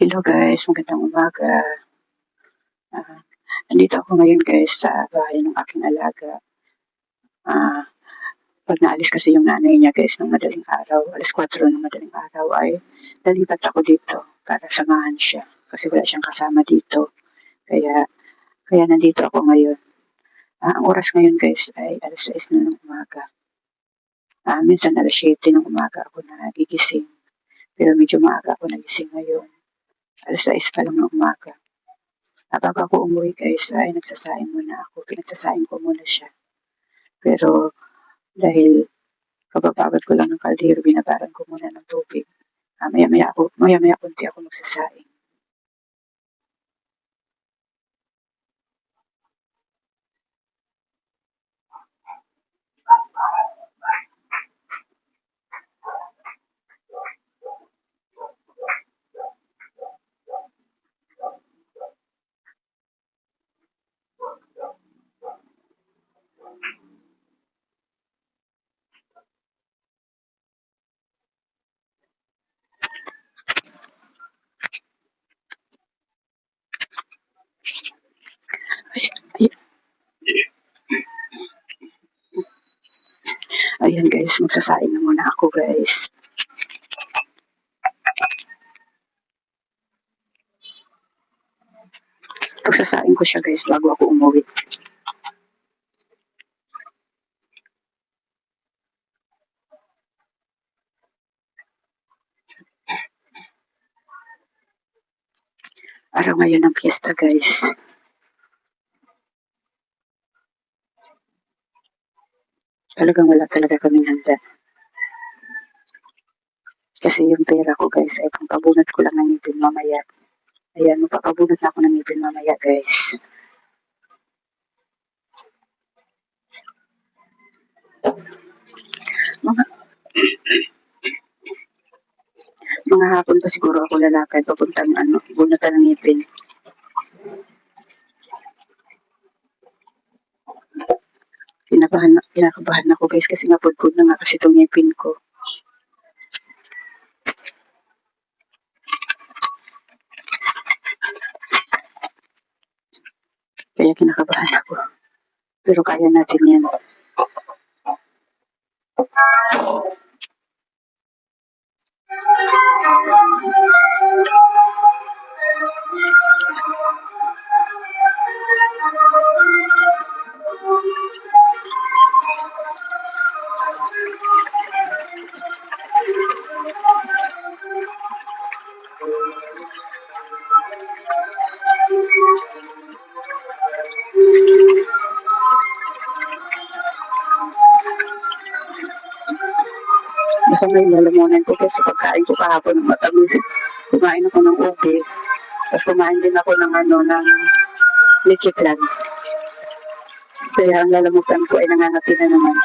Hello guys, magandang umaga. Nandito ako ngayon guys sa bahay ng aking alaga. Ah, Pag naalis kasi yung nanay niya guys ng madaling araw, alas 4 ng madaling araw ay nalipat ako dito para samahan siya kasi wala siyang kasama dito. Kaya kaya nandito ako ngayon. Ang oras ngayon guys ay alas 6 na ng umaga. Minsan alas 7 ng umaga ako nagigising. Pero medyo maaga ako nagising ngayon. Alas 6 pa lang ng umaga. Bago ako umuwi guys ay nagsasaing muna ako. Pinagsasaing ko muna siya. Pero dahil kababagad ko lang ng kaldero, binabaran ko muna ng tubig. Maya-maya konti ako magsasaing. Ay, ay, ayan guys, magsasaing na muna ako guys. Pagsasaing ko siya guys bago ako umuwi. Araw ngayon ng piyesta guys. Talagang wala talaga kaming handa. Kasi yung pera ko guys ay pampabunot ko lang ng ngipin mamaya. Ayan, magpapabunot na ako ng ngipin mamaya guys. Mga, mga hapon pa siguro ako lalakad papuntang bunutan ng ngipin. Kinakabahan ako guys kasi nga pudpud na nga kasi itong ngipin ko. Kaya kinakabahan ako. Pero kaya natin yan. Masama yung lalamunan ko kasi pagkain ko kahapon ng matamis. Kumain ako ng ube. Tapos kumain din ako ng leche plan. Kaya ang lalamunan ko ay nangangati na naman.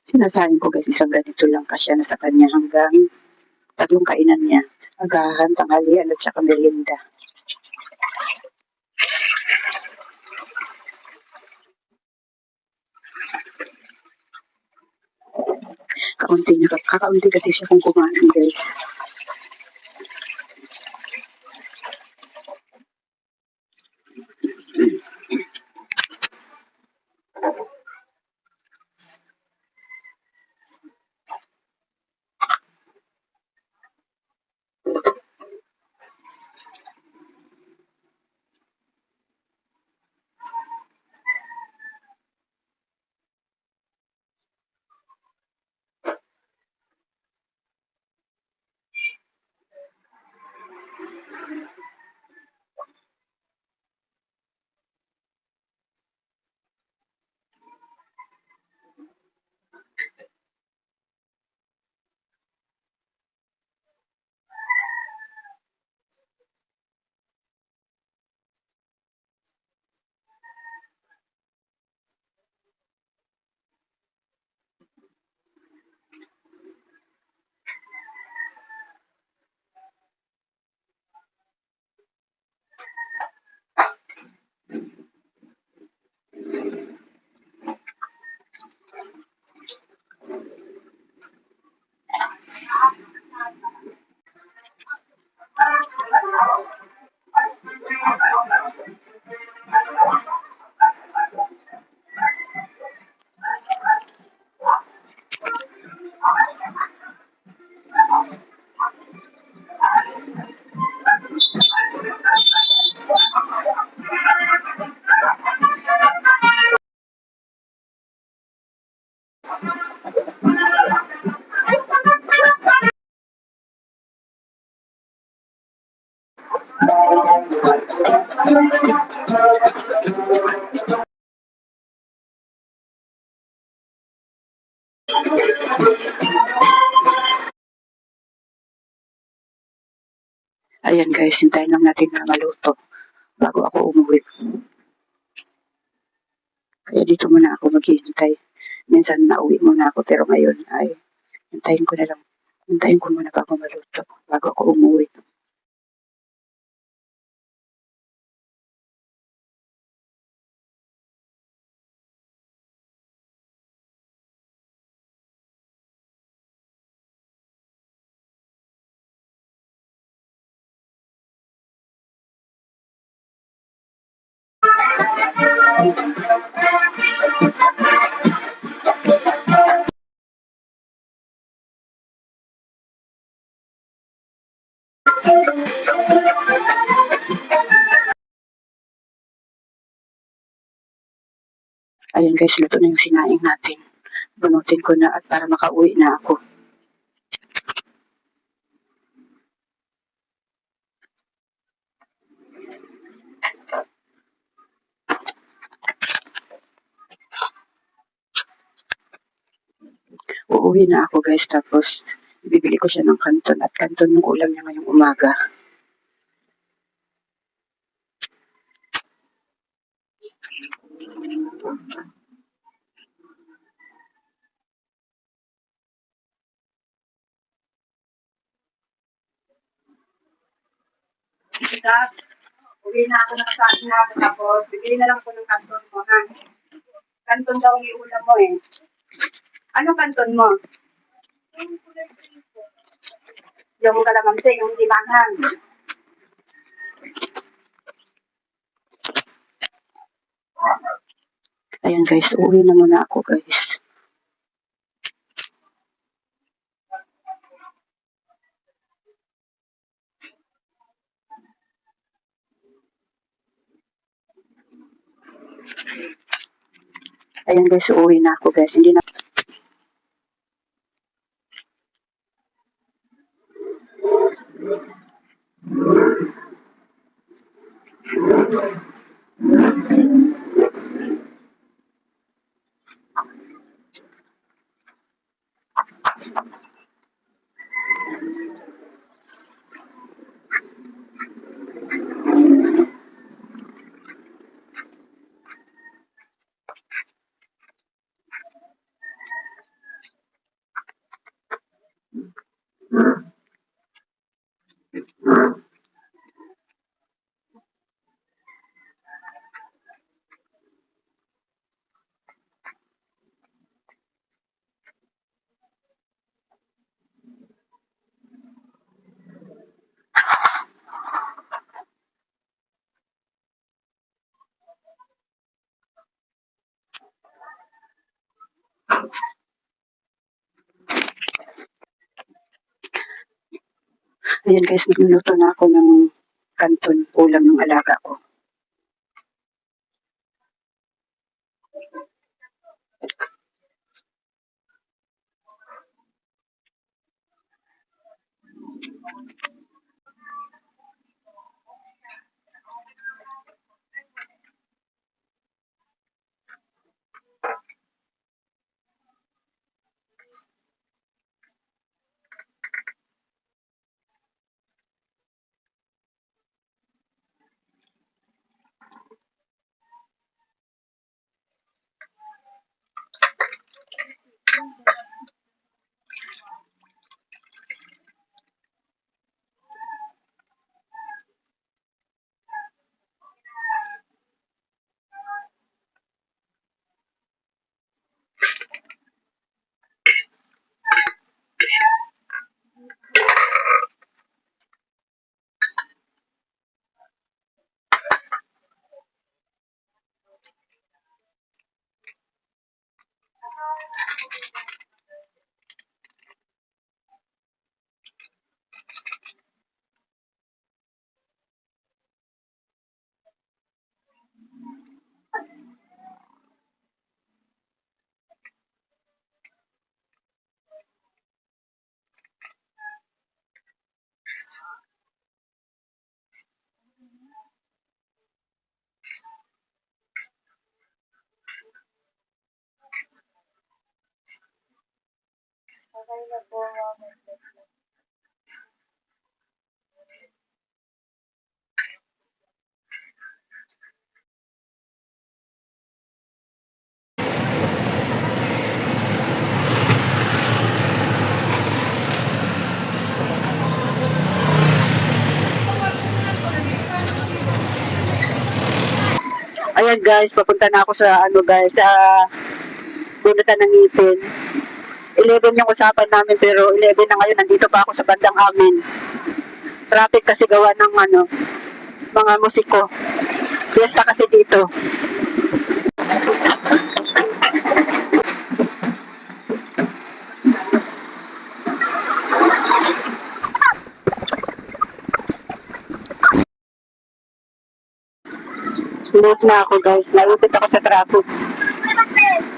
Sinasabi ko guys, isang ganito lang kasya na sa kanya hanggang tatlong kainan niya. Agahan, tanghalian at saka merienda. Kakaunti kasi siya kung kumain guys. Ayan guys, hintayin lang natin na maluto bago ako umuwi. Kaya dito muna ako maghihintay. Minsan nauwi muna ako pero ngayon ay hintayin ko na lang. Hintayin ko muna bago maluto, bago ako umuwi. Ayan guys, luto na yung sinaing natin. Bunutin ko na at para makauwi na ako. Uuwi na ako guys, tapos bibili ko siya ng kanton at kanton yung ulam niya ngayong umaga. Uwi na ako, nakasain na ako, tapos bibili na lang ako ng kanton mo, ha? Kanton daw ang iulam mo eh. Anong kanton mo? Yung kalamansi, yung limangan. Ayan guys, uuwi na muna ako guys. Ayan guys, uuwi na ako guys. Hindi na Ayan guys, nagluluto na ako ng kanton ulam ng alaga ko. Ayan guys, papunta na ako sa ano guys, sa bunutan ng ngipin. 11 yung usapan namin pero 11 na ngayon, nandito pa ako sa bandang amin. Traffic kasi gawa ng ano, mga musiko. Fiesta kasi dito. Late na ako guys, naipit ako sa traffic.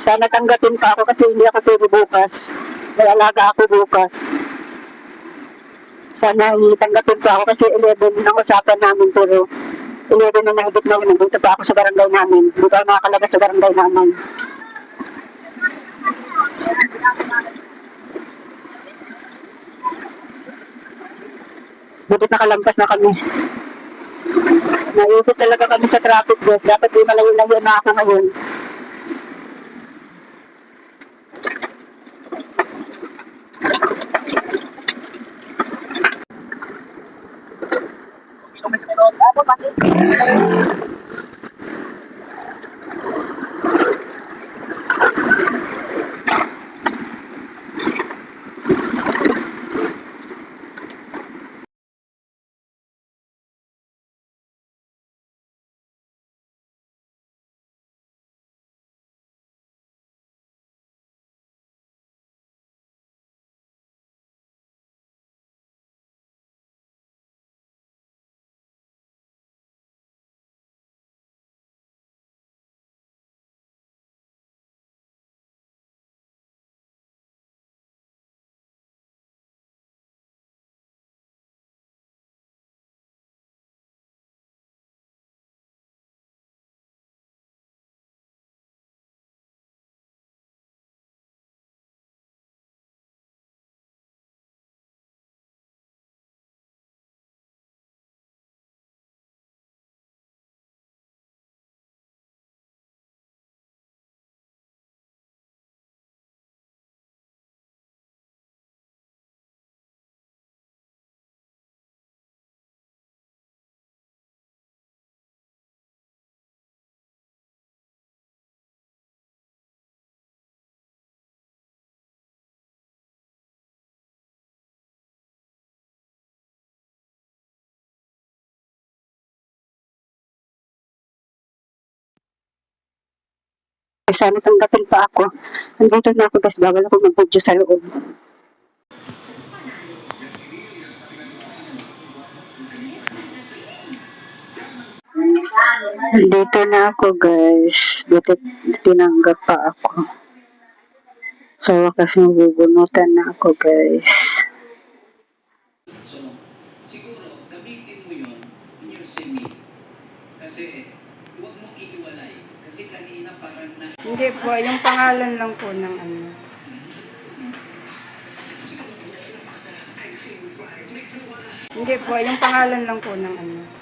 Sana tanggapin pa ako kasi hindi ako pwede bukas. May alaga ako bukas. Sana itanggapin pa ako kasi 11 ang usapan namin pero 11 na nahigit na yun. Nandito pa ako sa barangay namin. Hindi pa ako nakakalabas sa barangay namin. Butit nakalampas na kami. Naipit talaga kami sa traffic guys. Dapat di malayo-layo na ako ngayon. Sana tanggapin pa ako. Nandito na ako guys. Bawal ako mag-video sa loob. Nandito na ako guys. Dito tinanggap pa ako. Sa wakas nabubunutan na ako guys. So, siguro, gamitin mo yun in your CV. Kasi, huwag mong iiwalay. Kasi kanina parang na... Hindi po, yung pangalan lang po ng ano. Hindi po, yung pangalan lang po ng ano.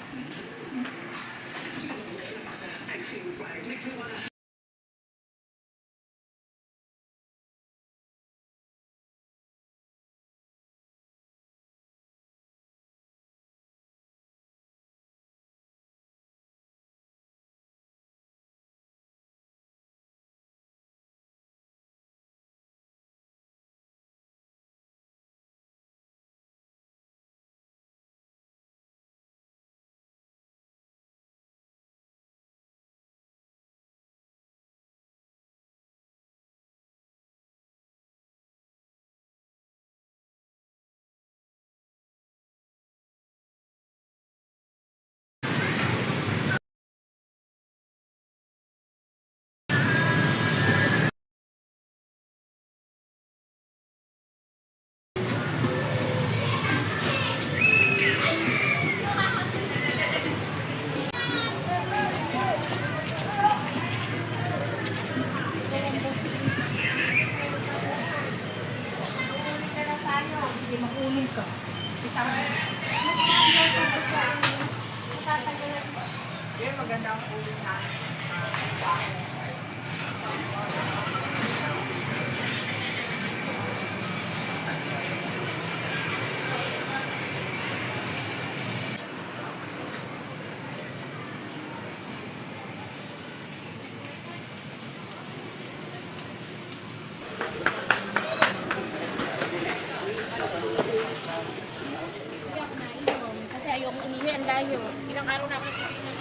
layo ko umihi, ang layo. Ilang araw na ako nagtitignan.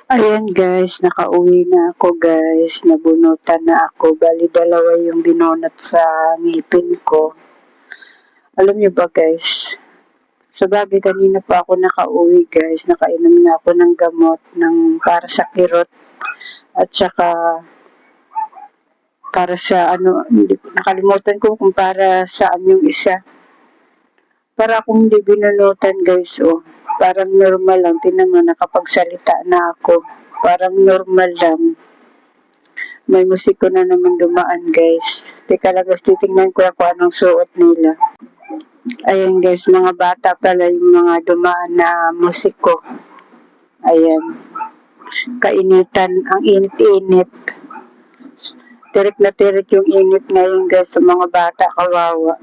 Ayan guys, nakauwi na ako guys. Nabunutan na ako. Bali, dalawa yung binunot sa ngipin ko. Alam niyo ba guys, sa bagay kanina pa ako nakauwi guys. Nakainom na ako ng gamot para sa kirot. At saka para sa nakalimutan ko kung para saan yung isa. Para akong hindi binunutan guys, oh. Parang normal lang. Tinan mo, nakapagsalita na ako. Parang normal lang. May musiko na naman dumaan guys. Teka lang guys, titingnan ko kung anong suot nila. Ayan guys, mga bata pala yung mga dumaan na musiko. Ayan. Kainitan, ang init-init. Tirik na tirik yung init ngayon guys sa mga bata, kawawa.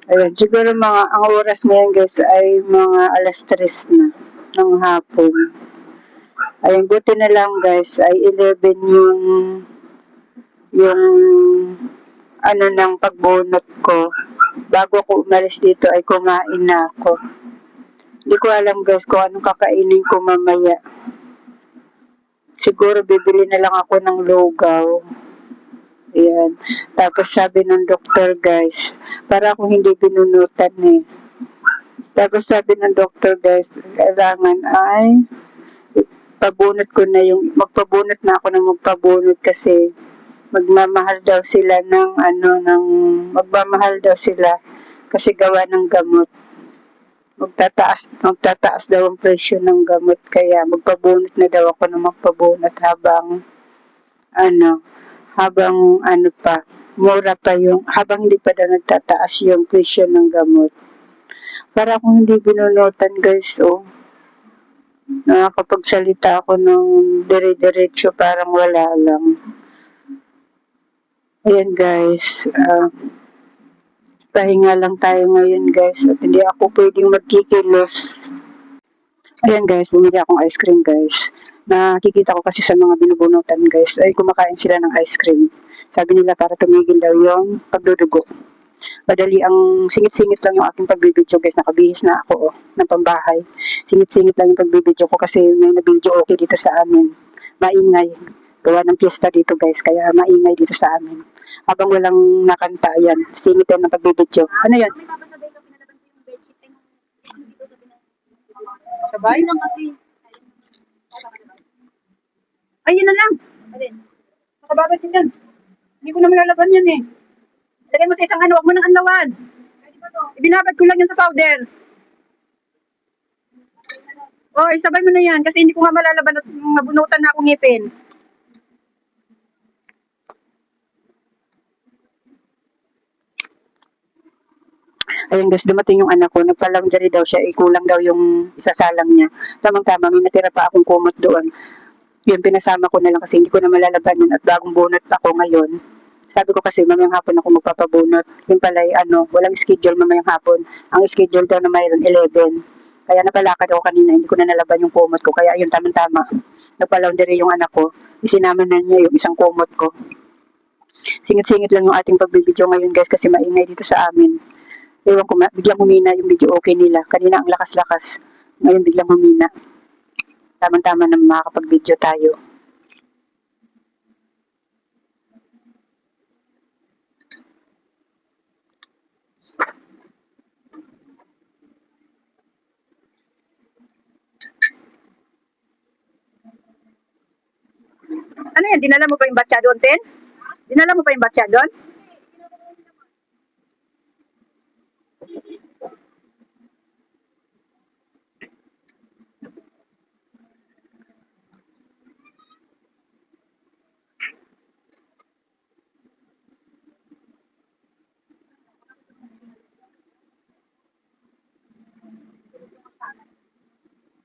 Ayan, siguro ang oras ngayon guys ay mga alas 3 na ng hapon. Ayan, buti na lang guys ay 11 yung ng pagbunot ko. Bago ko umalis dito ay kumain na ako. Hindi ko alam guys kung anong kakainin ko mamaya. Siguro bibili na lang ako ng lugaw. Ayan. Tapos sabi ng doktor guys, para akong hindi binunutan eh. Tapos sabi ng doktor guys, kailangan ay magpabunot na ako ng magpabunot kasi magmamahal daw sila magmamahal daw sila kasi gawa ng gamot. Magtataas daw ang presyo ng gamot kaya magpabunot na daw ako ng magpabunot habang hindi pa daw nagtataas yung presyo ng gamot. Para akong hindi binunutan guys, oh. Nakakapagsalita ako ng dire-diretso parang wala lang. Ayan guys, pahinga lang tayo ngayon guys at hindi ako pwedeng magkikilos. Ayan guys, bumili akong ice cream guys. Nakikita ko kasi sa mga binubunutan guys ay kumakain sila ng ice cream. Sabi nila para tumigil daw yung pagdudugo. Madali ang singit-singit lang yung aking pagbibidyo guys. Nakabihis na ako ng pambahay. Singit-singit lang yung pagbibidyo ko kasi may nabidyo okay dito sa amin. Maingay. Gawa ng piyesta dito guys. Kaya maingay dito sa amin. Habang walang nakanta, yan. Singit yan ng pagbibidyo. Ano yan? May babasabay ka, pinalaban ko yung bedsheet. Ay, nung dito sa pinag... Sabay? Ayun lang kasi. Ayun na lang. Alin? Nakababad din yan. Hindi ko na malalaban yan eh. Lagay mo sa isang huwag mo nang anlawan. Pwede ba to? Ibinabad ko lang yan sa powder. Oh, isabay mo na yan kasi hindi ko nga malalaban at mabunutan na akong ngipin. Ayun guys, dumating yung anak ko. Nagpa-laundry daw siya. Kulang daw yung isasalang niya. Tamang-tama, may natira pa akong kumot doon. Yun, pinasama ko na lang kasi hindi ko na malalaban yun at bagong bunot ako ngayon. Sabi ko kasi mamayang hapon ako magpapabunot. Yun pala walang schedule mamayang hapon. Ang schedule daw na mayroon 11. Kaya napalakad ako kanina, hindi ko na nalaban yung kumot ko. Kaya yun, tamang-tama. Nagpa-laundry yung anak ko. Isinama na niya yung isang kumot ko. Singit-singit lang yung ating pagbibideo ngayon guys kasi maingay dito sa amin. Ewan ko, biglang humina yung video okay nila. Kanina ang lakas-lakas. Ngayon biglang humina. Tamang-tama na makakapag-video tayo. Ano yan? Dinala mo pa yung batya doon, Tin? Dinala mo pa yung batya doon?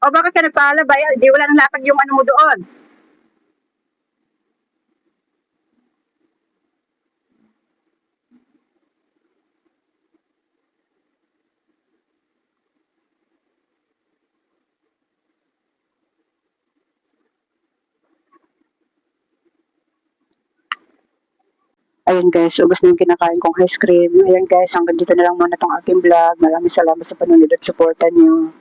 O bakit ka nagpaalabay? Di wala nang latag yung ano mo doon. Ayun guys, ubos na yung kinakain kong ice cream. Ayun guys, hanggang dito na lang muna tong aking vlog. Maraming salamat sa panonood at suporta niyo.